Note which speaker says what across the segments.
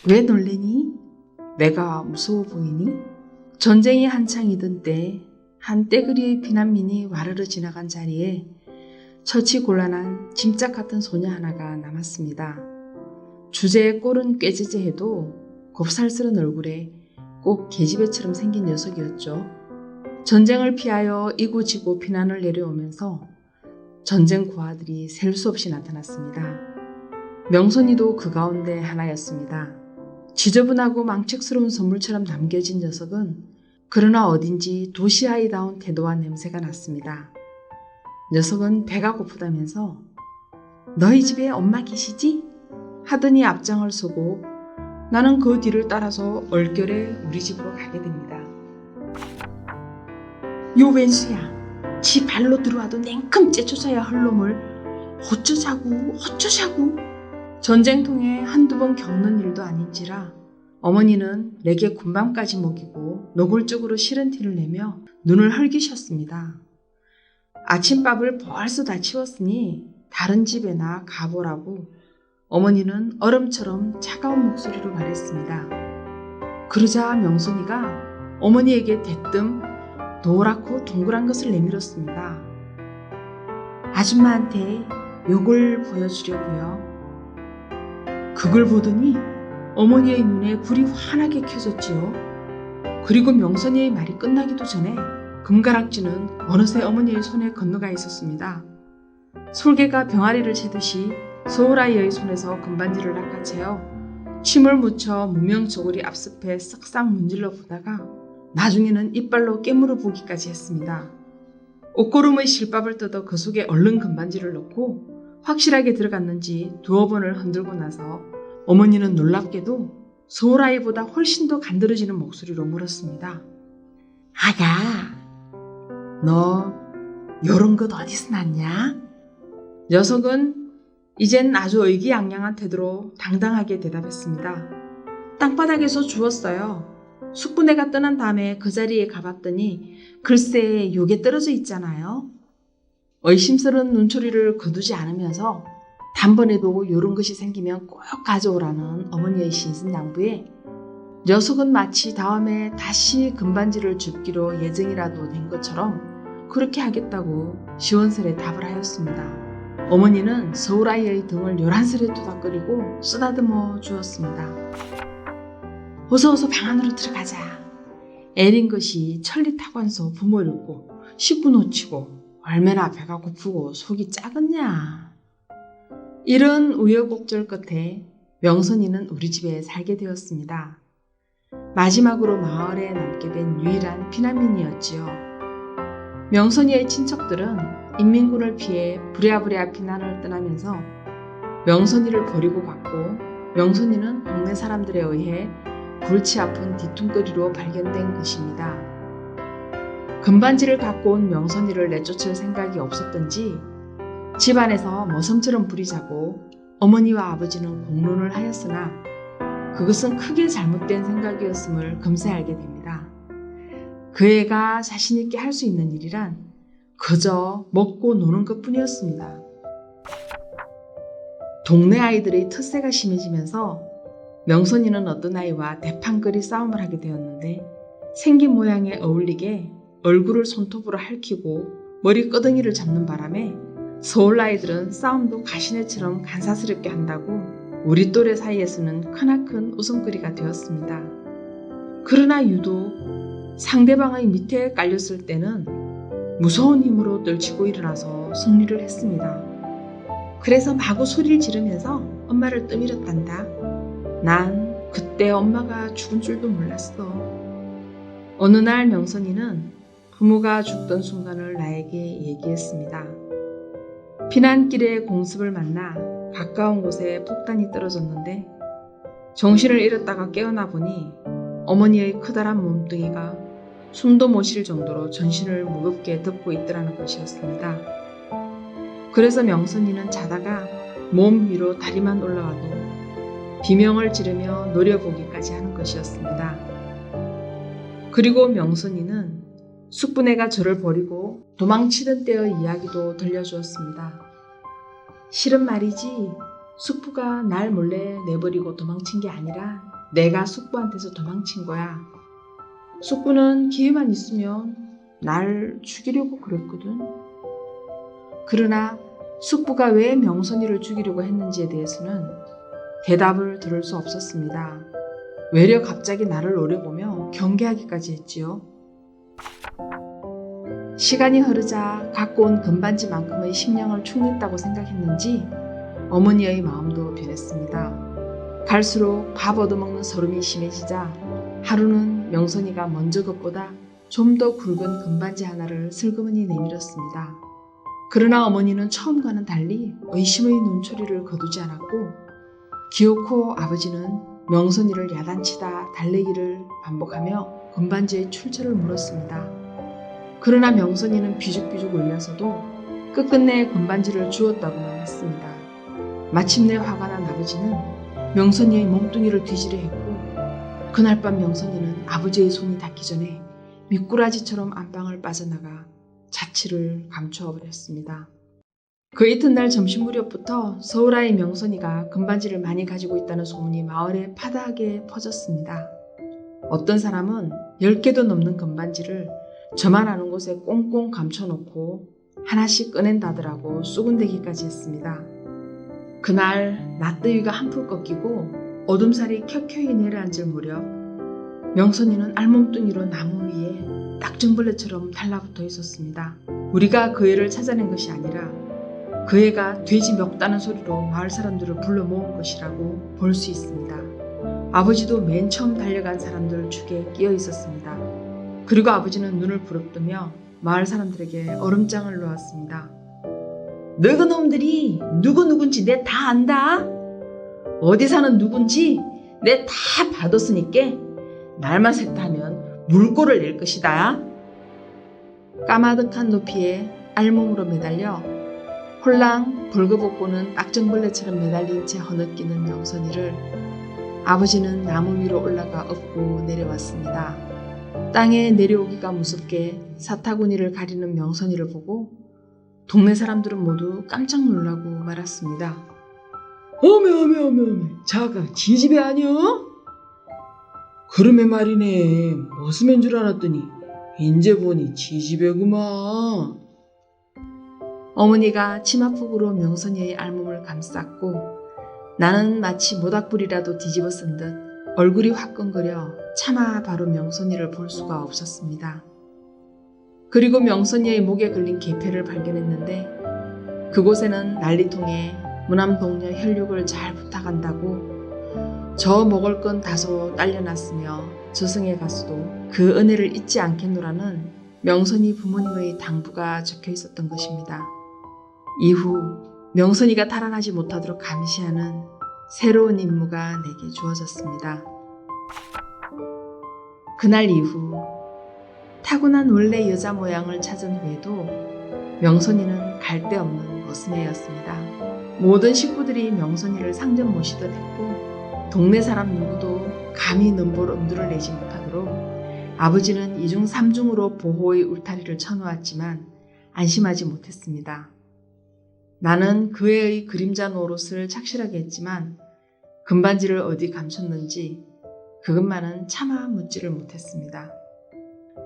Speaker 1: 왜 놀래니? 내가 무서워 보이니? 전쟁이 한창이던 때 한 떼그리의 피난민이 와르르 지나간 자리에 처치곤란한 짐짝 같은 소녀 하나가 남았습니다. 주제의 꼴은 꾀지지해도 곱살스런 얼굴에 꼭 계집애처럼 생긴 녀석이었죠. 전쟁을 피하여 이고지고 피난을 내려오면서 전쟁 고아들이 셀 수 없이 나타났습니다. 명선이도 그 가운데 하나였습니다. 지저분하고 망측스러운 선물처럼 남겨진 녀석은 그러나 어딘지 도시아이다운 태도와 냄새가 났습니다. 녀석은 배가 고프다면서 너희 집에 엄마 계시지? 하더니 앞장을 서고 나는 그 뒤를 따라서 얼결에 우리 집으로 가게 됩니다. 요 웬수야, 지 발로 들어와도 냉큼 째쳐서야 할 놈을 어쩌자고. 전쟁통에 한두 번 겪는 일도 아닌지라 어머니는 내게 군밤까지 먹이고 노골적으로 싫은 티를 내며 눈을 헐기셨습니다. 아침밥을 벌써 다 치웠으니 다른 집에나 가보라고 어머니는 얼음처럼 차가운 목소리로 말했습니다. 그러자 명선이가 어머니에게 대뜸 노랗고 동그란 것을 내밀었습니다. 아줌마한테 요걸 보여주려고요. 그걸 보더니 어머니의 눈에 불이 환하게 켜졌지요. 그리고 명선이의 말이 끝나기도 전에 금가락지는 어느새 어머니의 손에 건너가 있었습니다. 솔개가 병아리를 채듯이 소홀아이의 손에서 금반지를 낚아채어 침을 묻혀 무명저고리 앞섭에 쓱싹 문질러 보다가 나중에는 이빨로 깨물어 보기까지 했습니다. 옷고름의 실밥을 뜯어 그 속에 얼른 금반지를 넣고 확실하게 들어갔는지 두어 번을 흔들고 나서 어머니는 놀랍게도 소홀아이보다 훨씬 더 간드러지는 목소리로 물었습니다. 아가, 너 요런 것 어디서 났냐? 녀석은 이젠 아주 의기양양한 태도로 당당하게 대답했습니다. 땅바닥에서 주웠어요. 숙부네가 떠난 다음에 그 자리에 가봤더니 글쎄 요게 떨어져 있잖아요. 의심스러운 눈초리를 거두지 않으면서 단번에도 요런 것이 생기면 꼭 가져오라는 어머니의 신신당부에 녀석은 마치 다음에 다시 금반지를 줍기로 예정이라도 된 것처럼 그렇게 하겠다고 시원스레 답을 하였습니다. 어머니는 서울아이의 등을 요란스레 토닥거리고 쓰다듬어 주었습니다. 어서 방 안으로 들어가자. 애린 것이 천리타관서 부모 잃고 식구 놓치고 얼마나 배가 고프고 속이 작았냐. 이런 우여곡절 끝에 명선이는 우리 집에 살게 되었습니다. 마지막으로 마을에 남게 된 유일한 피난민이었지요. 명선이의 친척들은 인민군을 피해 부랴부랴 피난을 떠나면서 명선이를 버리고 갔고 명선이는 동네 사람들에 의해 골치 아픈 뒤뚱거리로 발견된 것입니다. 금반지를 갖고 온 명선이를 내쫓을 생각이 없었던지 집안에서 머슴처럼 부리자고 어머니와 아버지는 공론을 하였으나 그것은 크게 잘못된 생각이었음을 금세 알게 됩니다. 그 애가 자신있게 할 수 있는 일이란 그저 먹고 노는 것뿐이었습니다. 동네 아이들의 텃세가 심해지면서 명선이는 어떤 아이와 대판거리 싸움을 하게 되었는데 생긴 모양에 어울리게 얼굴을 손톱으로 핥히고 머리 끄덩이를 잡는 바람에 서울 아이들은 싸움도 가시네처럼 간사스럽게 한다고 우리 또래 사이에서는 크나큰 웃음거리가 되었습니다. 그러나 유독 상대방의 밑에 깔렸을 때는 무서운 힘으로 떨치고 일어나서 승리를 했습니다. 그래서 마구 소리를 지르면서 엄마를 떠밀었단다. 난 그때 엄마가 죽은 줄도 몰랐어. 어느 날 명선이는 부모가 죽던 순간을 나에게 얘기했습니다. 피난길에 공습을 만나 가까운 곳에 폭탄이 떨어졌는데 정신을 잃었다가 깨어나 보니 어머니의 커다란 몸뚱이가 숨도 못 쉴 정도로 전신을 무겁게 덮고 있더라는 것이었습니다. 그래서 명선이는 자다가 몸 위로 다리만 올라와도 비명을 지르며 노려보기까지 하는 것이었습니다. 그리고 명선이는 숙부네가 저를 버리고 도망치던 때의 이야기도 들려주었습니다. 실은 말이지 숙부가 날 몰래 내버리고 도망친 게 아니라 내가 숙부한테서 도망친 거야. 숙부는 기회만 있으면 날 죽이려고 그랬거든. 그러나 숙부가 왜 명선이를 죽이려고 했는지에 대해서는 대답을 들을 수 없었습니다. 외려 갑자기 나를 노려보며 경계하기까지 했지요. 시간이 흐르자 갖고 온 금반지만큼의 식량을 축냈다고 생각했는지 어머니의 마음도 변했습니다. 갈수록 밥 얻어먹는 서름이 심해지자 하루는 명선이가 먼저 것보다 좀 더 굵은 금반지 하나를 슬그머니 내밀었습니다. 그러나 어머니는 처음과는 달리 의심의 눈초리를 거두지 않았고 기어코 아버지는 명선이를 야단치다 달래기를 반복하며 금반지의 출처를 물었습니다. 그러나 명선이는 비죽비죽 울면서도 끝끝내 금반지를 주었다고만 했습니다. 마침내 화가 난 아버지는 명선이의 몸뚱이를 뒤지려 했고 그날 밤 명선이는 아버지의 손이 닿기 전에 미꾸라지처럼 안방을 빠져나가 자취를 감추어버렸습니다. 그 이튿날 점심 무렵부터 서울아이 명선이가 금반지를 많이 가지고 있다는 소문이 마을에 파다하게 퍼졌습니다. 어떤 사람은 10개도 넘는 금반지를 저만 아는 곳에 꽁꽁 감춰놓고 하나씩 꺼낸다더라고 쑥은대기까지 했습니다. 그날 낮더위가 한풀 꺾이고 어둠살이 켜켜이 내려앉을 무렵 명선이는 알몸뚱이로 나무 위에 딱정벌레처럼 달라붙어 있었습니다. 우리가 그 애를 찾아낸 것이 아니라 그 애가 돼지 멱다는 소리로 마을 사람들을 불러 모은 것이라고 볼 수 있습니다. 아버지도 맨 처음 달려간 사람들 축에 끼어 있었습니다. 그리고 아버지는 눈을 부릅뜨며 마을 사람들에게 얼음장을 놓았습니다. 너그 놈들이 누군지 내 다 안다. 어디 사는 누군지 내 다 받았으니까 날만 샜다 하면 물꼬를 낼 것이다. 까마득한 높이에 알몸으로 매달려 홀랑 벌거벗고는 딱정벌레처럼 매달린 채 허느끼는 명선이를 아버지는 나무 위로 올라가 업고 내려왔습니다. 땅에 내려오기가 무섭게 사타구니를 가리는 명선이를 보고 동네 사람들은 모두 깜짝 놀라고 말았습니다. 어메 자가 지집애 아니여? 그러메 말이네. 머슴인 줄 알았더니 인제 보니 지집애구만. 어머니가 치마폭으로 명선이의 알몸을 감쌌고 나는 마치 모닥불이라도 뒤집어 쓴 듯 얼굴이 화끈거려 차마 바로 명선이를 볼 수가 없었습니다. 그리고 명선이의 목에 걸린 계패를 발견했는데 그곳에는 난리통에 무남동녀 혈육을 잘 부탁한다고 저 먹을 건 다소 딸려놨으며 저승에 가서도 그 은혜를 잊지 않겠노라는 명선이 부모님의 당부가 적혀 있었던 것입니다. 이후 명선이가 달아나지 못하도록 감시하는 새로운 임무가 내게 주어졌습니다. 그날 이후 타고난 원래 여자 모양을 찾은 후에도 명선이는 갈데없는 머슴애였습니다. 모든 식구들이 명선이를 상점 모시듯 했고 동네 사람 누구도 감히 넘볼 엄두를 내지 못하도록 아버지는 이중 삼중으로 보호의 울타리를 쳐놓았지만 안심하지 못했습니다. 나는 그 애의 그림자 노릇을 착실하게 했지만 금반지를 어디 감췄는지 그것만은 차마 묻지를 못했습니다.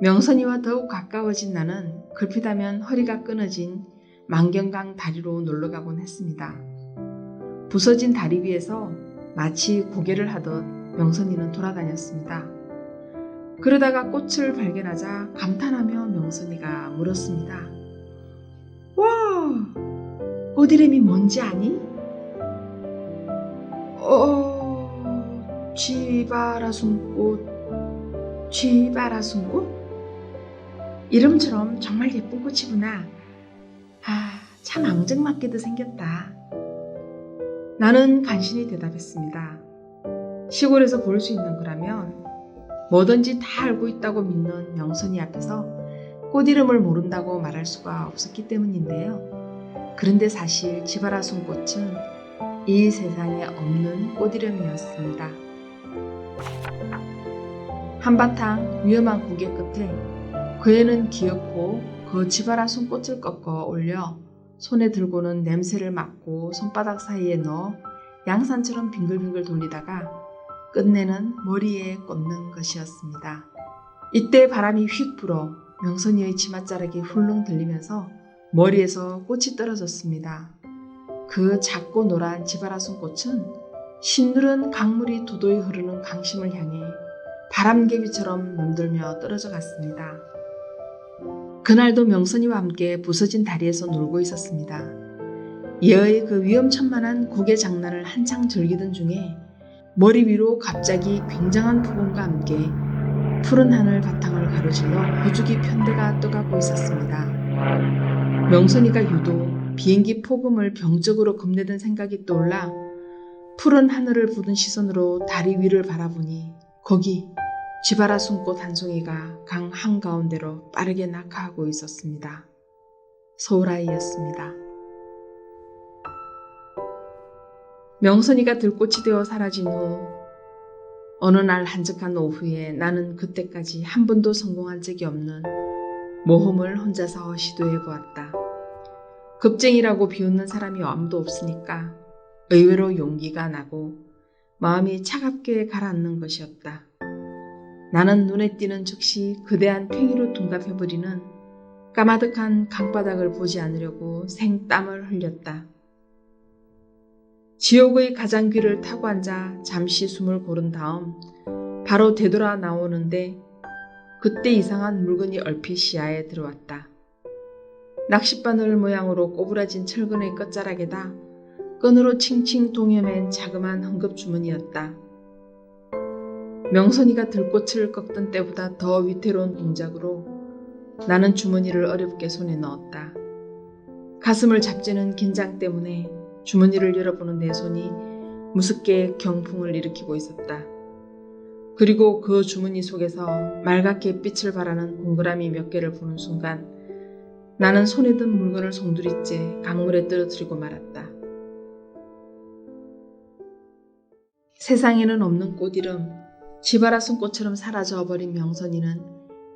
Speaker 1: 명선이와 더욱 가까워진 나는 글피다면 허리가 끊어진 만경강 다리로 놀러가곤 했습니다. 부서진 다리 위에서 마치 고개를 하듯 명선이는 돌아다녔습니다. 그러다가 꽃을 발견하자 감탄하며 명선이가 물었습니다. 와! 꽃 이름이 뭔지 아니? 쥐바라순꽃? 이름처럼 정말 예쁜 꽃이구나. 참 앙증맞게도 생겼다. 나는 간신히 대답했습니다. 시골에서 볼 수 있는 거라면 뭐든지 다 알고 있다고 믿는 명선이 앞에서 꽃 이름을 모른다고 말할 수가 없었기 때문인데요. 그런데 사실 쥐바라순꽃은 이 세상에 없는 꽃 이름이었습니다. 한바탕 위험한 고개 끝에 그 애는 귀엽고 그 지바라 손꽃을 꺾어 올려 손에 들고는 냄새를 맡고 손바닥 사이에 넣어 양산처럼 빙글빙글 돌리다가 끝내는 머리에 꽂는 것이었습니다. 이때 바람이 휙 불어 명선이의 치맛자락이 훌렁 들리면서 머리에서 꽃이 떨어졌습니다. 그 작고 노란 지바라 손꽃은 신누른 강물이 도도히 흐르는 강심을 향해 바람개비처럼 맴돌며 떨어져 갔습니다. 그날도 명선이와 함께 부서진 다리에서 놀고 있었습니다. 예의 그 위험천만한 고개 장난을 한창 즐기던 중에 머리 위로 갑자기 굉장한 폭음과 함께 푸른 하늘 바탕을 가로질러 호주기 편대가 떠가고 있었습니다. 명선이가 유독 비행기 폭음을 병적으로 겁내던 생각이 떠올라 푸른 하늘을 부른 시선으로 다리 위를 바라보니 거기 지바라 숨꽃 한 송이가 강 한가운데로 빠르게 낙하하고 있었습니다. 서울아이였습니다. 명선이가 들꽃이 되어 사라진 후 어느 날 한적한 오후에 나는 그때까지 한 번도 성공한 적이 없는 모험을 혼자서 시도해 보았다. 겁쟁이라고 비웃는 사람이 아무도 없으니까 의외로 용기가 나고 마음이 차갑게 가라앉는 것이었다. 나는 눈에 띄는 즉시 거대한 팽이로 둔갑해버리는 까마득한 강바닥을 보지 않으려고 생땀을 흘렸다. 지옥의 가장귀를 타고 앉아 잠시 숨을 고른 다음 바로 되돌아 나오는데 그때 이상한 물건이 얼핏 시야에 들어왔다. 낚싯바늘 모양으로 꼬부라진 철근의 끝자락에다 끈으로 칭칭 동여맨 자그마한 헝겊주머니였다. 명선이가 들꽃을 꺾던 때보다 더 위태로운 동작으로 나는 주머니를 어렵게 손에 넣었다. 가슴을 잡지는 긴장 때문에 주머니를 열어보는 내 손이 무섭게 경풍을 일으키고 있었다. 그리고 그 주머니 속에서 말갛게 빛을 발하는 동그라미 몇 개를 보는 순간 나는 손에 든 물건을 송두리째 강물에 떨어뜨리고 말았다. 세상에는 없는 꽃이름, 지바라 손꽃처럼 사라져버린 명선이는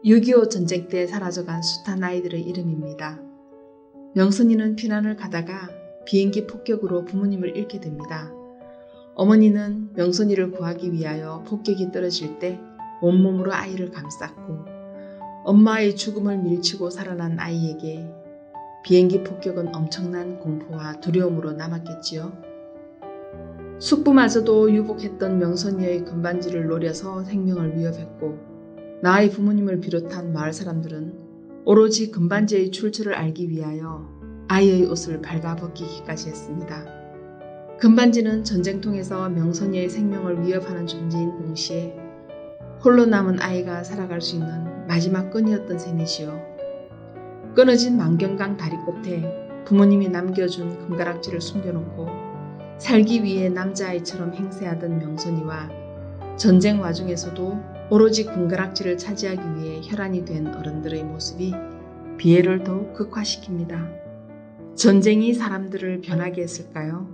Speaker 1: 6.25 전쟁 때 사라져간 숱한 아이들의 이름입니다. 명선이는 피난을 가다가 비행기 폭격으로 부모님을 잃게 됩니다. 어머니는 명선이를 구하기 위하여 폭격이 떨어질 때 온몸으로 아이를 감쌌고 엄마의 죽음을 밀치고 살아난 아이에게 비행기 폭격은 엄청난 공포와 두려움으로 남았겠지요. 숙부마저도 유복했던 명선이의 금반지를 노려서 생명을 위협했고 나의 부모님을 비롯한 마을 사람들은 오로지 금반지의 출처를 알기 위하여 아이의 옷을 발가벗기기까지 했습니다. 금반지는 전쟁통에서 명선이의 생명을 위협하는 존재인 동시에 홀로 남은 아이가 살아갈 수 있는 마지막 끈이었던 셈이지요. 끊어진 만경강 다리 끝에 부모님이 남겨준 금가락지를 숨겨놓고 살기 위해 남자아이처럼 행세하던 명선이와 전쟁 와중에서도 오로지 금가락지를 차지하기 위해 혈안이 된 어른들의 모습이 비애를 더욱 극화시킵니다. 전쟁이 사람들을 변하게 했을까요?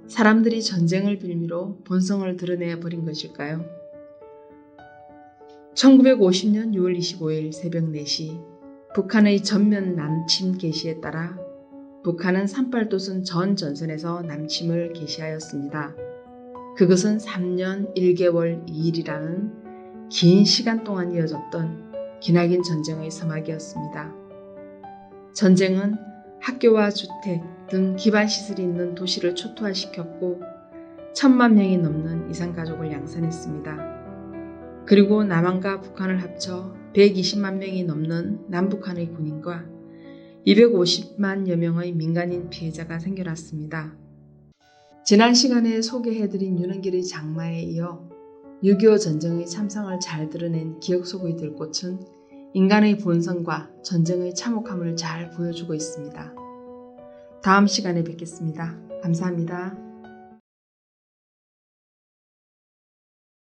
Speaker 1: 사람들이 전쟁을 빌미로 본성을 드러내버린 것일까요? 1950년 6월 25일 새벽 4시 북한의 전면 남침 개시에 따라 북한은 산팔도순 전 전선에서 남침을 개시하였습니다. 그것은 3년 1개월 2일이라는 긴 시간 동안 이어졌던 기나긴 전쟁의 서막이었습니다. 전쟁은 학교와 주택 등 기반시설이 있는 도시를 초토화시켰고 1,000만 명이 넘는 이산가족을 양산했습니다. 그리고 남한과 북한을 합쳐 120만 명이 넘는 남북한의 군인과 250만여 명의 민간인 피해자가 생겨났습니다. 지난 시간에 소개해드린 윤은길의 장마에 이어 6.25 전쟁의 참상을 잘 드러낸 기억 속의 들꽃은 인간의 본성과 전쟁의 참혹함을 잘 보여주고 있습니다. 다음 시간에 뵙겠습니다. 감사합니다.